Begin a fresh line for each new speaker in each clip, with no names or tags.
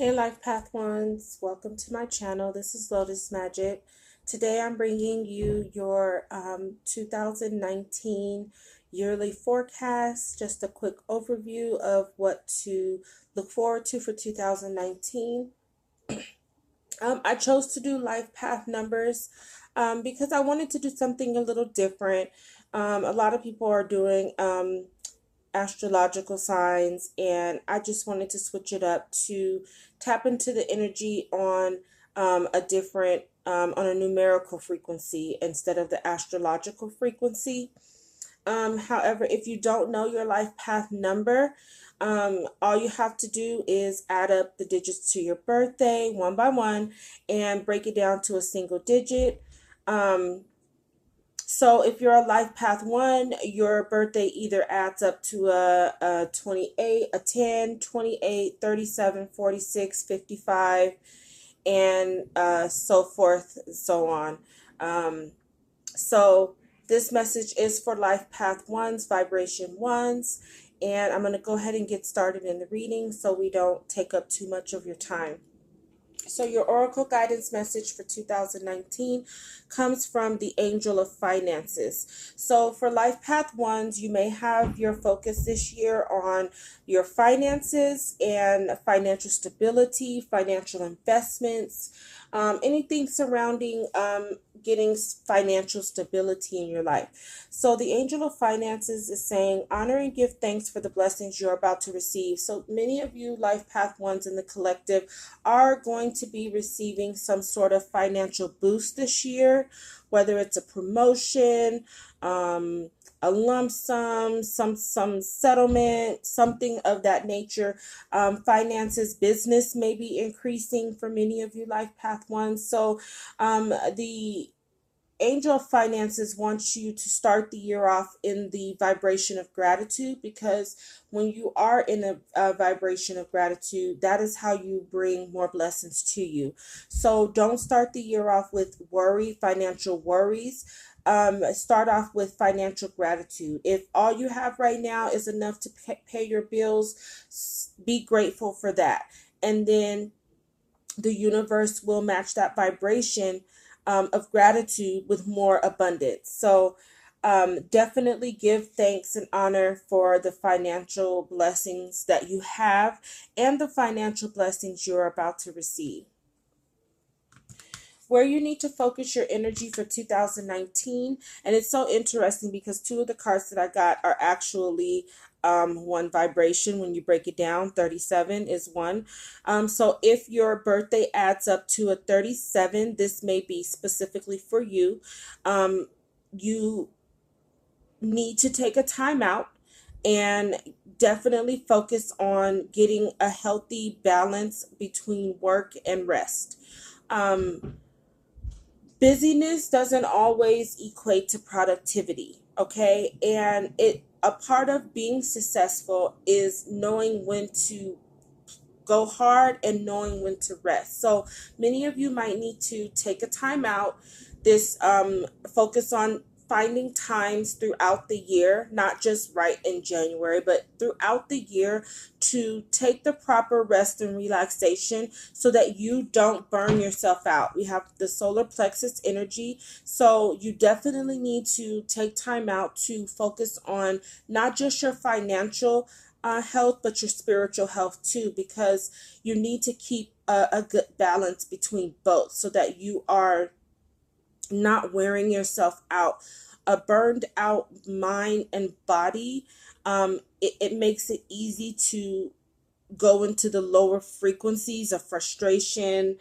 Hey Life Path Ones, welcome to my channel. This is Lotus Magic. Today I'm bringing you your 2019 yearly forecast, just a quick overview of what to look forward to for 2019. I chose to do life path numbers because I wanted to do something a little different. A lot of people are doing astrological signs, and I just wanted to switch it up to tap into the energy on a different on a numerical frequency instead of the astrological frequency. However, if you don't know your life path number, all you have to do is add up the digits to your birthday one by one and break it down to a single digit. So if you're a life path 1, your birthday either adds up to a 28, a 10, 28, 37, 46, 55, and so forth and so on. So this message is for life path 1s, vibration 1s, and I'm going to go ahead and get started in the reading so we don't take up too much of your time. So your oracle guidance message for 2019 comes from the Angel of Finances. So for life path ones, you may have your focus this year on your finances and financial stability, financial investments, anything surrounding getting financial stability in your life. So the Angel of Finances is saying, honor and give thanks for the blessings you're about to receive. So many of you life path ones in the collective are going to be receiving some sort of financial boost this year, whether it's a promotion, a lump sum, some settlement, something of that nature. Finances, business may be increasing for many of you life path ones. So the Angel of Finances wants you to start the year off in the vibration of gratitude, because when you are in a vibration of gratitude, that is how you bring more blessings to you. So don't start the year off with worry, financial worries. Start off with financial gratitude. If all you have right now is enough to pay your bills, be grateful for that. And then the universe will match that vibration of gratitude with more abundance. So definitely give thanks and honor for the financial blessings that you have and the financial blessings you're about to receive. Where you need to focus your energy for 2019. And it's so interesting because two of the cards that I got are actually one vibration. When you break it down, 37 is one. So if your birthday adds up to a 37, this may be specifically for you. You need to take a time out and definitely focus on getting a healthy balance between work and rest. Busyness doesn't always equate to productivity, okay? And a part of being successful is knowing when to go hard and knowing when to rest. So many of you might need to take a time out. This focus on finding times throughout the year, not just right in January, but throughout the year, to take the proper rest and relaxation so that you don't burn yourself out. We have the solar plexus energy, so you definitely need to take time out to focus on not just your financial health, but your spiritual health too, because you need to keep a good balance between both so that you are not wearing yourself out. A burned out mind and body, it makes it easy to go into the lower frequencies of frustration,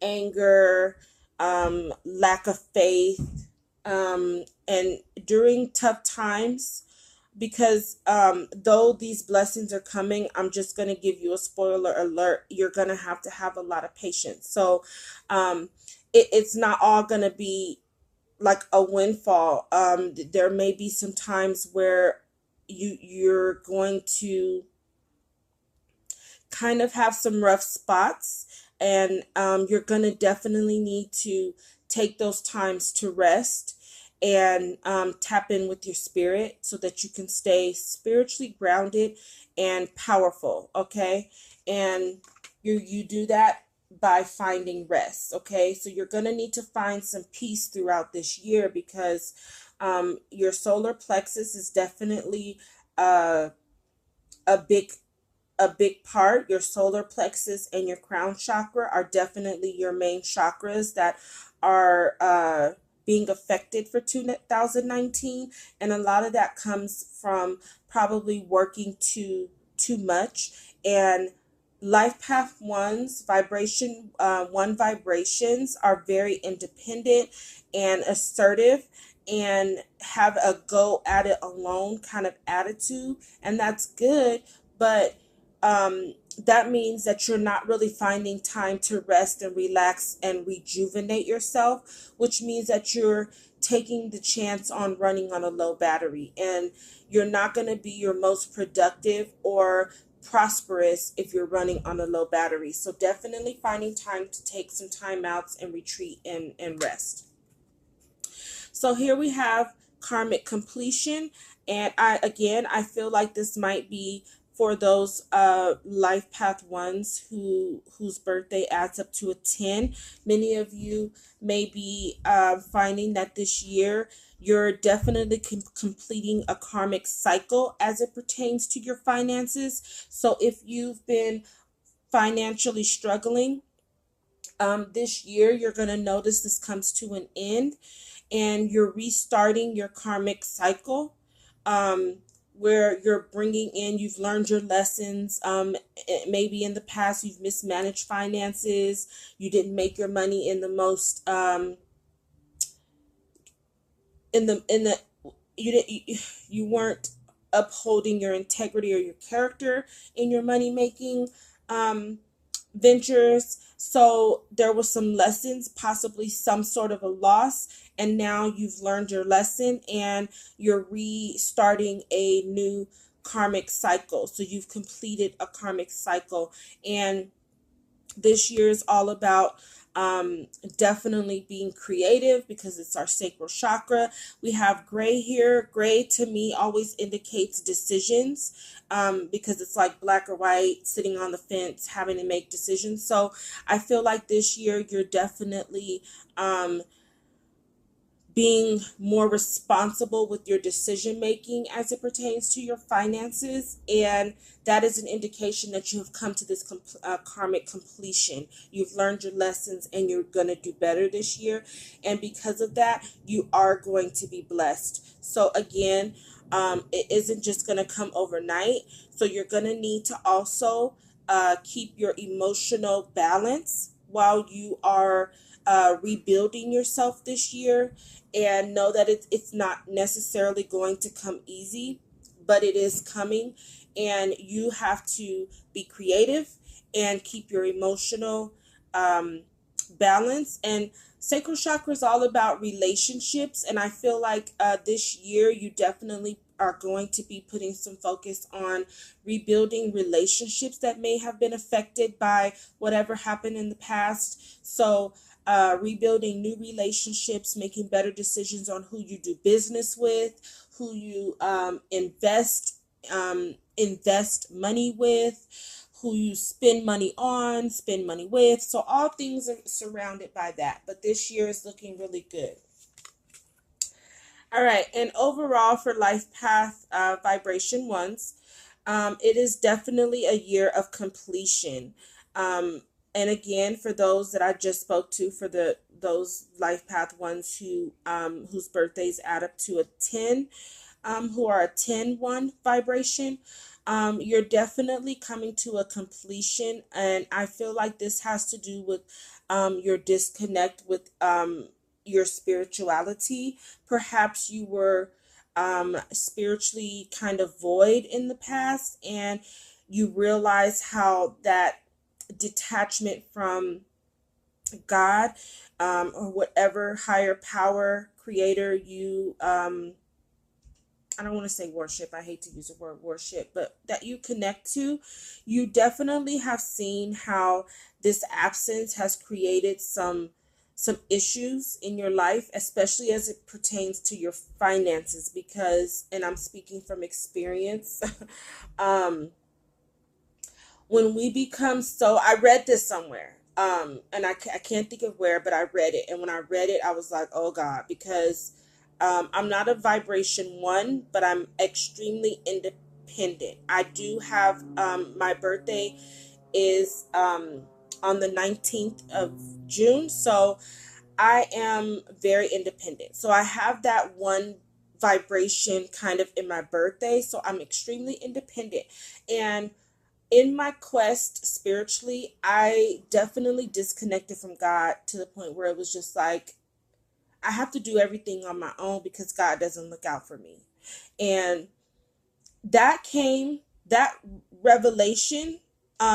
anger, lack of faith, and during tough times, because though these blessings are coming, I'm just going to give you a spoiler alert, you're going to have a lot of patience. So it's not all going to be like a windfall. There may be some times where you're going to kind of have some rough spots, and you're going to definitely need to take those times to rest and tap in with your spirit so that you can stay spiritually grounded and powerful, okay? And you do that by finding rest. Okay, so you're going to need to find some peace throughout this year, because your solar plexus is definitely uh, a big part. Your solar plexus and your crown chakra are definitely your main chakras that are being affected for 2019. And a lot of that comes from probably working too much. And life path ones, vibration one vibrations are very independent and assertive, and have a go at it alone kind of attitude, and that's good. But that means that you're not really finding time to rest and relax and rejuvenate yourself, which means that you're taking the chance on running on a low battery, and you're not going to be your most productive or prosperous if you're running on a low battery. So definitely finding time to take some time outs and retreat and rest. So here we have karmic completion. And I feel like this might be for those life path ones whose birthday adds up to a 10. Many of you may be finding that this year you're definitely completing a karmic cycle as it pertains to your finances. So if you've been financially struggling, this year you're going to notice this comes to an end, and you're restarting your karmic cycle, um, where you're bringing in, you've learned your lessons. Maybe in the past you've mismanaged finances, you didn't make your money in the most in the you didn't you weren't upholding your integrity or your character in your money making um, ventures. So there was some lessons, possibly some sort of a loss, and now you've learned your lesson and you're restarting a new karmic cycle. So you've completed a karmic cycle, and this year is all about definitely being creative, because it's our sacral chakra. We have gray here. Gray to me always indicates decisions, because it's like black or white, sitting on the fence, having to make decisions. So I feel like this year you're definitely being more responsible with your decision making as it pertains to your finances, and that is an indication that you have come to this karmic completion. You've learned your lessons and you're going to do better this year, and because of that you are going to be blessed. So again, it isn't just going to come overnight, so you're going to need to also keep your emotional balance while you are rebuilding yourself this year, and know that it's not necessarily going to come easy, but it is coming, and you have to be creative and keep your emotional um, balance. And sacral chakra is all about relationships, and I feel like this year you definitely are going to be putting some focus on rebuilding relationships that may have been affected by whatever happened in the past. So rebuilding new relationships, making better decisions on who you do business with, who you invest money with, who you spend money on, spend money with. So all things are surrounded by that. But this year is looking really good. All right, and overall for life path vibration ones, it is definitely a year of completion. And again, for those that I just spoke to, for those life path ones whose birthdays add up to a 10, who are a 10-1 vibration, you're definitely coming to a completion, and I feel like this has to do with your disconnect with your spirituality. Perhaps you were spiritually kind of void in the past, and you realize how that detachment from God, or whatever higher power creator you I don't want to say worship, I hate to use the word worship, but that you connect to, you definitely have seen how this absence has created some issues in your life, especially as it pertains to your finances, because, and I'm speaking from experience, um when we become so, I read this somewhere, and I can't think of where, but I read it, and when I read it I was like, oh God, because I'm not a vibration one, but I'm extremely independent. I do have, my birthday is on the 19th of June, so I am very independent. So I have that one vibration kind of in my birthday, so I'm extremely independent. And in my quest spiritually, I definitely disconnected from God to the point where it was just like I have to do everything on my own because God doesn't look out for me. And that came, that revelation,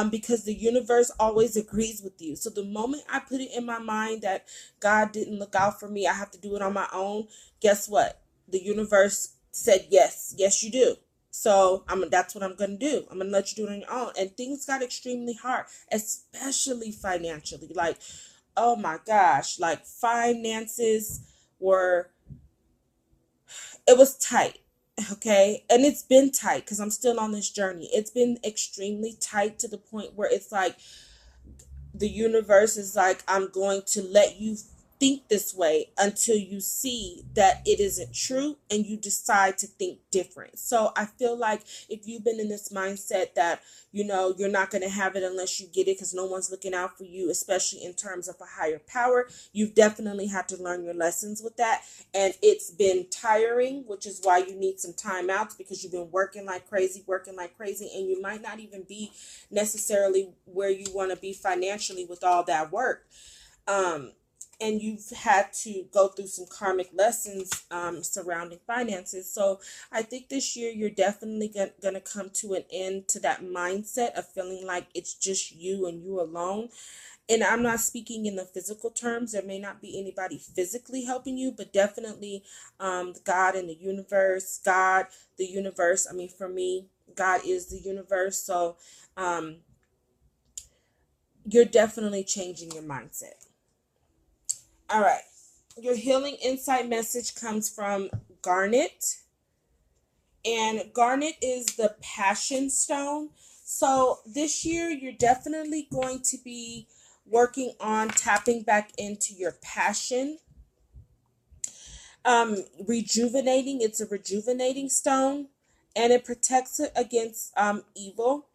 because the universe always agrees with you. So the moment I put it in my mind that God didn't look out for me, I have to do it on my own, guess what? The universe said, yes you do. So that's what I'm gonna do. I'm gonna let you do it on your own. And things got extremely hard, especially financially. Like, oh my gosh, like finances were, it was tight. Okay, and it's been tight because I'm still on this journey. It's been extremely tight to the point where it's like the universe is like, I'm going to let you think this way until you see that it isn't true and you decide to think different. So I feel like if you've been in this mindset that, you're not going to have it unless you get it because no one's looking out for you, especially in terms of a higher power, you've definitely had to learn your lessons with that. And it's been tiring, which is why you need some time outs, because you've been working like crazy, and you might not even be necessarily where you want to be financially with all that work. And you've had to go through some karmic lessons surrounding finances. So I think this year you're definitely going to come to an end to that mindset of feeling like it's just you and you alone. And I'm not speaking in the physical terms. There may not be anybody physically helping you, but definitely God and the universe. God, the universe. I mean, for me, God is the universe. So you're definitely changing your mindset. All right. Your healing insight message comes from Garnet. And garnet is the passion stone. So this year, you're definitely going to be working on tapping back into your passion. Rejuvenating, it's a rejuvenating stone, and it protects it against evil.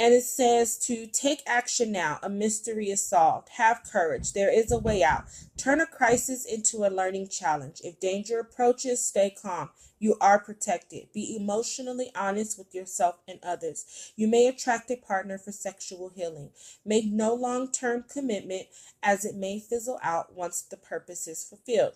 And it says to take action now. A mystery is solved. Have courage. There is a way out. Turn a crisis into a learning challenge. If danger approaches, stay calm. You are protected. Be emotionally honest with yourself and others. You may attract a partner for sexual healing. Make no long-term commitment, as it may fizzle out once the purpose is fulfilled.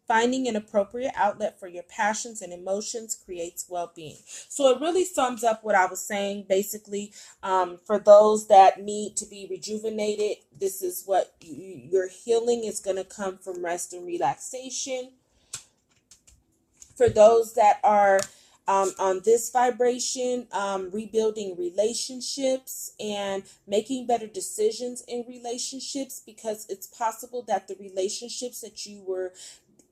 Finding an appropriate outlet for your passions and emotions creates well-being. So it really sums up what I was saying. Basically, for those that need to be rejuvenated, this is what your healing is going to come from: rest and relaxation. For those that are on this vibration, rebuilding relationships and making better decisions in relationships, because it's possible that the relationships that you were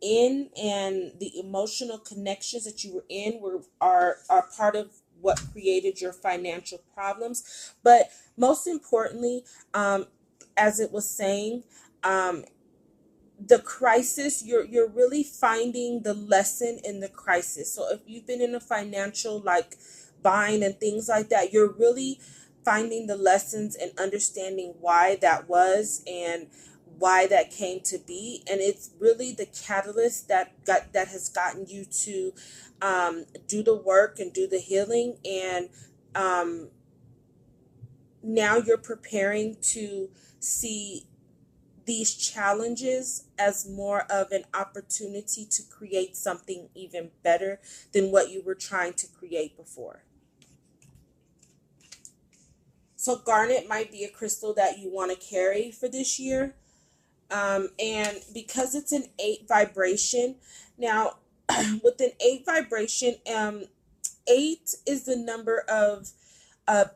in and the emotional connections that you were in are part of what created your financial problems. But most importantly, as it was saying, the crisis, you're really finding the lesson in the crisis. So if you've been in a financial like bind and things like that, you're really finding the lessons and understanding why that was and why that came to be. And it's really the catalyst that has gotten you to do the work and do the healing. And now you're preparing to see these challenges as more of an opportunity to create something even better than what you were trying to create before. So garnet might be a crystal that you want to carry for this year. And because it's an 8 vibration, now with an 8 vibration, 8 is the number of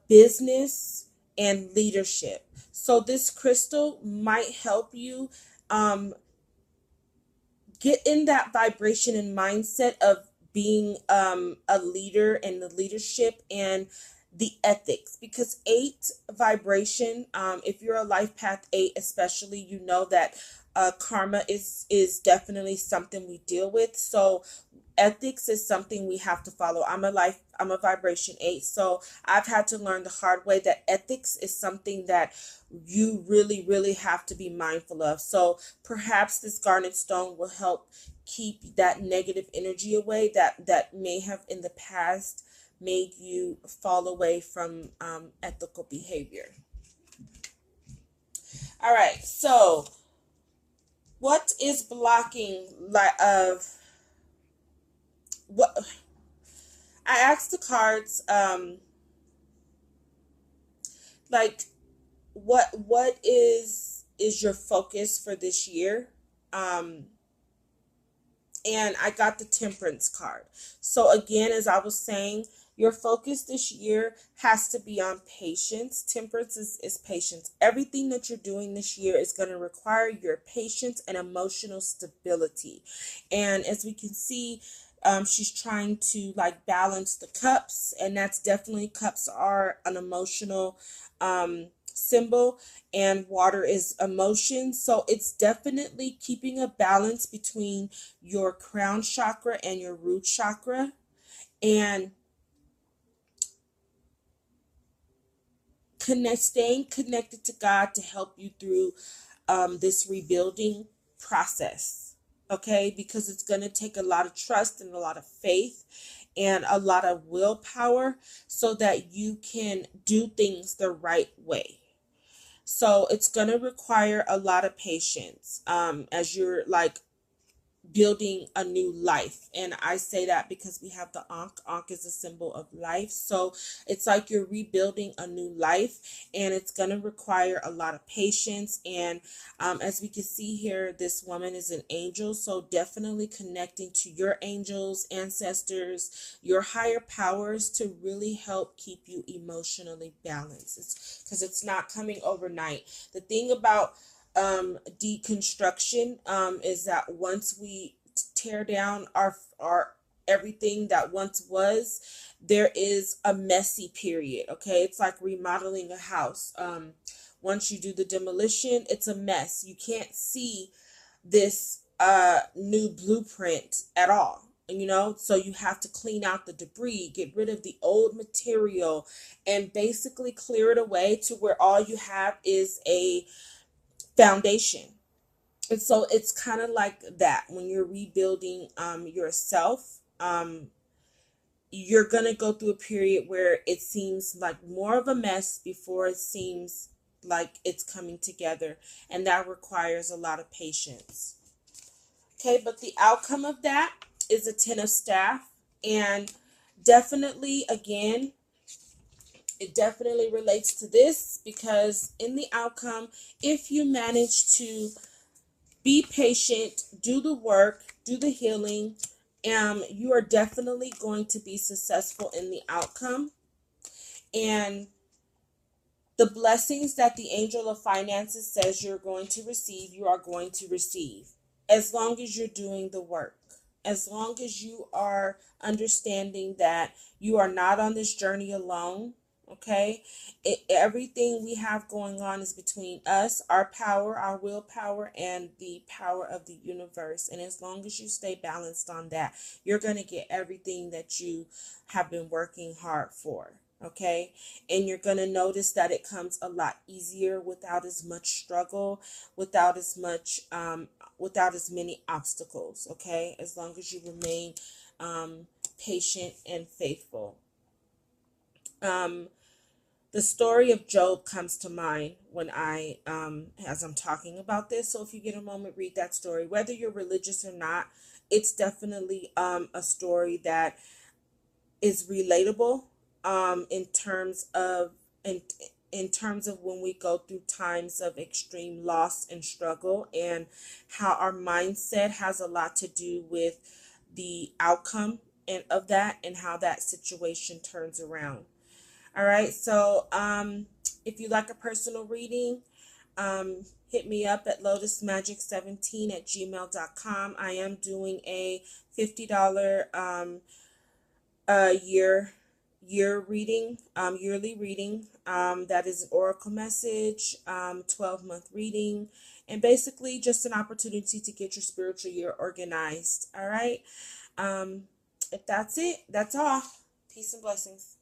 business and leadership. So this crystal might help you get in that vibration and mindset of being a leader and the leadership, and the ethics, because 8 vibration, if you're a life path 8 especially, you know that karma is definitely something we deal with. So ethics is something we have to follow. I'm a vibration 8, so I've had to learn the hard way that ethics is something that you really, really have to be mindful of. So perhaps this garnet stone will help keep that negative energy away that may have in the past made you fall away from ethical behavior. All right, so what is blocking what I asked the cards, like what is your focus for this year? And I got the Temperance card. So again, as I was saying, your focus this year has to be on patience. Temperance is patience. Everything that you're doing this year is going to require your patience and emotional stability. And as we can see, she's trying to like balance the cups, and that's definitely, cups are an emotional symbol, and water is emotion. So it's definitely keeping a balance between your crown chakra and your root chakra, and staying connected to God to help you through this rebuilding process. Okay, because it's going to take a lot of trust and a lot of faith and a lot of willpower so that you can do things the right way. So it's going to require a lot of patience as you're like building a new life. And I say that because we have the Ankh. Ankh is a symbol of life. So it's like you're rebuilding a new life, and it's going to require a lot of patience. And as we can see here, this woman is an angel. So definitely connecting to your angels, ancestors, your higher powers to really help keep you emotionally balanced. It's because it's not coming overnight. The thing about deconstruction is that once we tear down our everything that once was, there is a messy period. Okay, it's like remodeling a house. Once you do the demolition, it's a mess. You can't see this new blueprint at all, so you have to clean out the debris, get rid of the old material, and basically clear it away to where all you have is a foundation. And so it's kind of like that when you're rebuilding yourself. You're gonna go through a period where it seems like more of a mess before it seems like it's coming together, and that requires a lot of patience. Okay, but the outcome of that is a 10 of staff, and definitely, again, it definitely relates to this, because in the outcome, if you manage to be patient, do the work, do the healing, you are definitely going to be successful in the outcome. And the blessings that the angel of finances says you're going to receive, you are going to receive, as long as you're doing the work, as long as you are understanding that you are not on this journey alone. Okay, everything we have going on is between us, our power, our willpower, and the power of the universe. And as long as you stay balanced on that, you're going to get everything that you have been working hard for. Okay, and you're going to notice that it comes a lot easier, without as much struggle, without as much without as many obstacles. Okay, as long as you remain patient and faithful. The story of Job comes to mind when as I'm talking about this. So if you get a moment, read that story. Whether you're religious or not, it's definitely a story that is relatable in terms of in terms of when we go through times of extreme loss and struggle, and how our mindset has a lot to do with the outcome and of that, and how that situation turns around. All right, so if you like a personal reading, hit me up at lotusmagic17@gmail.com. I am doing a $50 year year reading, yearly reading. That is an oracle message, 12-month reading, and basically just an opportunity to get your spiritual year organized. All right. If that's it, that's all. Peace and blessings.